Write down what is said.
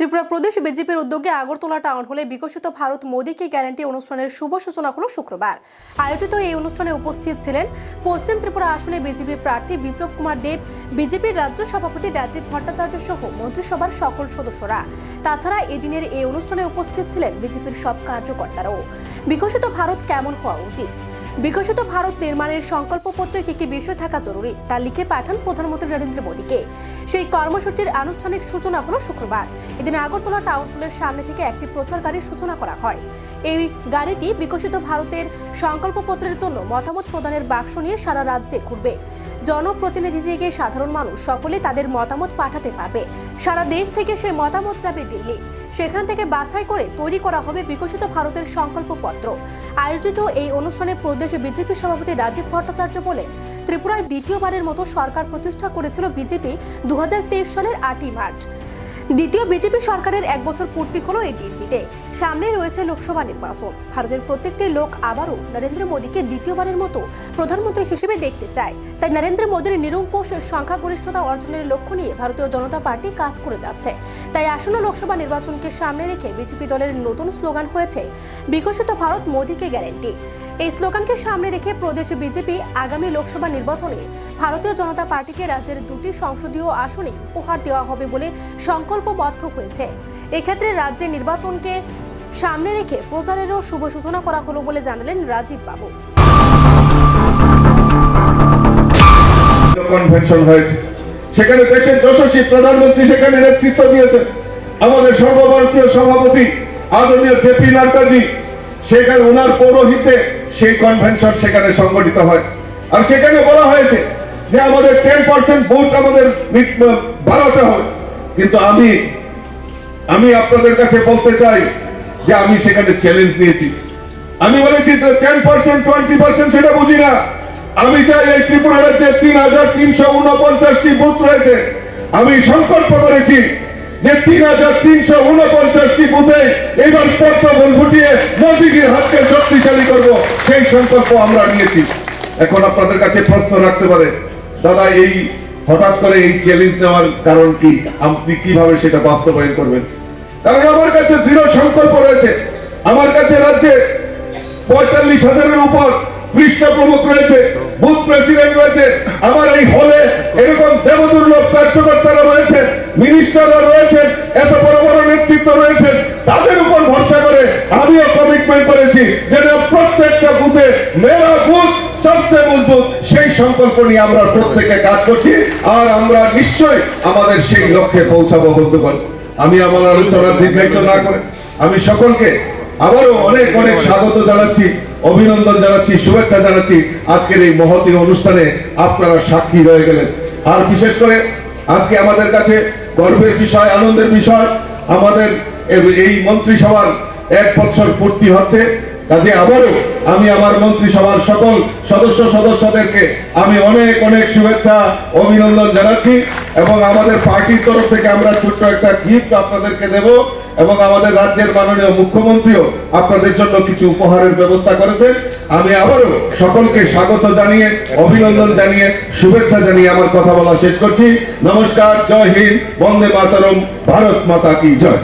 ত্রিপুরা প্রদেশ বিজেপির উদ্যোগে আগরতলা টাউন হলে বিকশিত ভারত মোদীকে গ্যারান্টি অনুষ্ঠানের শুভ সূচনা হলো শুক্রবার। আয়োজিত এই অনুষ্ঠানে উপস্থিত ছিলেন পশ্চিম ত্রিপুরা আসনে বিজেপির প্রার্থী বিপ্লব কুমার দেব, বিজেপির রাজ্য সভাপতি রাজীব ভট্টাচার্য সহ মন্ত্রিসভার সকল সদস্যরা। তাছাড়া এদিনের এই অনুষ্ঠানে উপস্থিত ছিলেন বিজেপির সব কার্যকর্তারাও। বিকশিত ভারত কেমন হওয়া উচিত, বিকশিত ভারত নির্মাণের সংকল্পপত্রে কি কি বিষয় থাকা জরুরি তা লিখে পাঠান প্রধানমন্ত্রী নরেন্দ্র মোদীকে। সেই কর্মসূচির আনুষ্ঠানিক সূচনা হলো শুক্রবার। এদিন আগরতলা টাউন হলের সামনে থেকে একটি প্রচার গাড়ির সূচনা করা হয়। এই গাড়িটি বিকশিত ভারতের সংকল্পপত্রের জন্য মতামত প্রদানের বাক্স নিয়ে সারা রাজ্যে ঘুরবে। জনপ্রতিনিধি থেকে সাধারণ মানুষ সকলে তাদের মতামত পাঠাতে পারবে। সারা দেশ থেকে সেই মতামত যাবে দিল্লি। সেখান থেকে বাছাই করে তৈরি করা হবে বিকশিত ভারতের সংকল্পপত্র। আয়োজিত এই অনুষ্ঠানে প্রদেশ বিজেপি সভাপতি রাজীব ভট্টাচার্য বলেন, ত্রিপুরায় দ্বিতীয়বারের মতো সরকার প্রতিষ্ঠা করেছিল বিজেপি 2023 সালের 8ই মার্চ। দ্বিতীয় বিজেপি সরকারের 1 বছর পূর্তি হলো এই দিনটিতে। সামনে রয়েছে লোকসভা নির্বাচন। ভারতের প্রত্যেকটি লোক আবারও নরেন্দ্র মোদীকে দ্বিতীয়বারের মতো প্রধানমন্ত্রী হিসেবে দেখতে চায়। তাই নরেন্দ্র মোদীর নিরঙ্কুশ সংখ্যাগরিষ্ঠতা অর্জনের লক্ষ্য নিয়ে ভারতীয় জনতা পার্টি কাজ করে যাচ্ছে। তাই আসন্ন লোকসভা নির্বাচনকে সামনে রেখে বিজেপি দলের নতুন স্লোগান হয়েছে বিকশিত ভারত মোদীকে গ্যারান্টি। এই স্লোগানকে সামনে রেখে প্রদেশ বিজেপি আগামী লোকসভা নির্বাচনে ভারতীয় জনতা পার্টিকে রাজ্যের 2টি সংসদীয় আসনে উপহার দেওয়া হবে বলে সংকল্পবদ্ধ হয়েছে। এক্ষেত্রে রাজ্যের নির্বাচনকে সামনে রেখে প্রচারেরও শুভ সূচনা করা হলো বলে জানালেন রাজীব বাবু। কনভেনশন হয়েছে, সেখানে দেশের যশস্বী প্রধানমন্ত্রী সেখানে নেতৃত্ব দিয়েছেন। আমাদের সর্বভারতীয় সভাপতি আদরণীয় জেপি নাড্ডাজি সেখানে ওনার পৌরোহিত্যে সেই কনভেনশন সেখানে সংগঠিত হয়। আর সেখানে বলা হয়েছে যে আমাদের 10% ভোট আমাদের বাড়াতে হবে। কিন্তু আমি আপনাদের কাছে বলতে চাই যে আমি সেখানে চ্যালেঞ্জ নিয়েছি। আমি বলেছি 10% 20% সেটা বুঝি না। আমি চাই এই ত্রিপুরা রাজ্যে 3349টি বুথ রয়েছে। আমি সংকল্প করেছি যে 3349টি বুথে এবার পত্রবল ফুটিয়ে মোদীজির হাতকে শক্তিশালী করব, সেই সংকল্প আমরা নিয়েছি। এখন আপনাদের কাছে প্রশ্ন রাখতে পারে, দাদা এই হঠাৎ করে এই চ্যালেঞ্জ নেওয়ার কারণ কি, আপনি কিভাবে সেটা বাস্তবায়ন করবেন? কারণ আমার কাছে দৃঢ় সংকল্প রয়েছে। আমার কাছে রাজ্যে 45,000-এর উপর পৃষ্ঠ প্রমুখ রয়েছে, বুথ প্রেসিডেন্ট রয়েছে। আমার এই হলে এরকম দেবদুর্লভ কার্যকর্তারা রয়েছে, মিনিস্টাররা রয়েছেন, এত বড় বড় নেতৃত্ব রয়েছেন। তাদের উপর ভরসা করে আমিও কমিটমেন্ট করেছি যে প্রত্যেকটা বুথে মেরা বুথ সবচেয়ে মজবুত, সেই সংকল্প নিয়ে আমরা প্রত্যেকে কাজ করছি। আর আমরা নিশ্চয়ই আমাদের সেই লক্ষ্যে পৌঁছাবো। বন্ধুগণ, আমি আমার আলোচনা দীর্ঘায়িত না করে আমি সকলকে আবারও অনেক অনেক স্বাগত জানাচ্ছি, অভিনন্দন জানাচ্ছি, শুভেচ্ছা জানাচ্ছি। আজকের এই মহতী অনুষ্ঠানে আপনারা সাক্ষী রয়ে গেলেন। আর বিশেষ করে আজকে আমাদের কাছে গর্বের বিষয়, আনন্দের বিষয়, আমাদের এই মন্ত্রিসভার 1 বছর পূর্তি হচ্ছে। কাজে আবারও আমি আমার মন্ত্রিসভার সকল সদস্যদেরকে আমি অনেক অনেক শুভেচ্ছা, অভিনন্দন জানাচ্ছি। এবং আমাদের পার্টির তরফ থেকে আমরা ছোট্ট একটা গিফট আপনাদেরকে দেব। এবং আমাদের রাজ্যের মাননীয় মুখ্যমন্ত্রীও আপনাদের জন্য কিছু উপহারের ব্যবস্থা করেছেন। আমি আবারও সকলকে স্বাগত জানিয়ে, অভিনন্দন জানিয়ে, শুভেচ্ছা জানিয়ে আমার কথা বলা শেষ করছি। নমস্কার, জয় হিন্দ, বন্দে মাতরম, ভারত মাতা কি জয়।